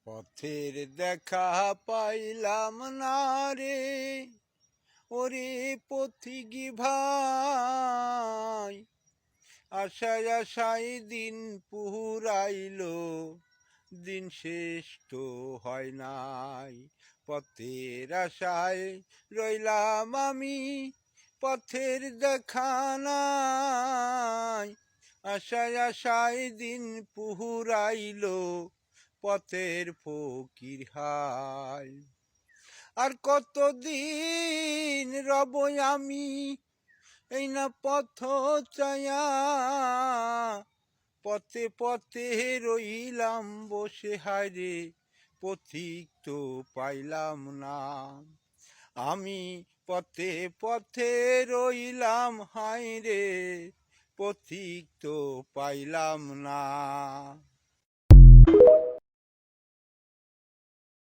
পথের দেখা পাইলাম না রে, ওরে পথিকি ভাই। আশায় আশায় দিন পুরাইল, দিন শেষ তো হয় নাই। পথের আশায় রইলাম আমি, পথের দেখা নাই। আশায় আশায় দিন পুরাইল, পথের ফকির হাই। আর কতদিন রব আমি এই না পথ চায়া, পথে পথে রইলাম বসে হায়রে, পথিক তো পাইলাম না। আমি পথে পথে রইলাম হায়রে, পথিক তো পাইলাম না।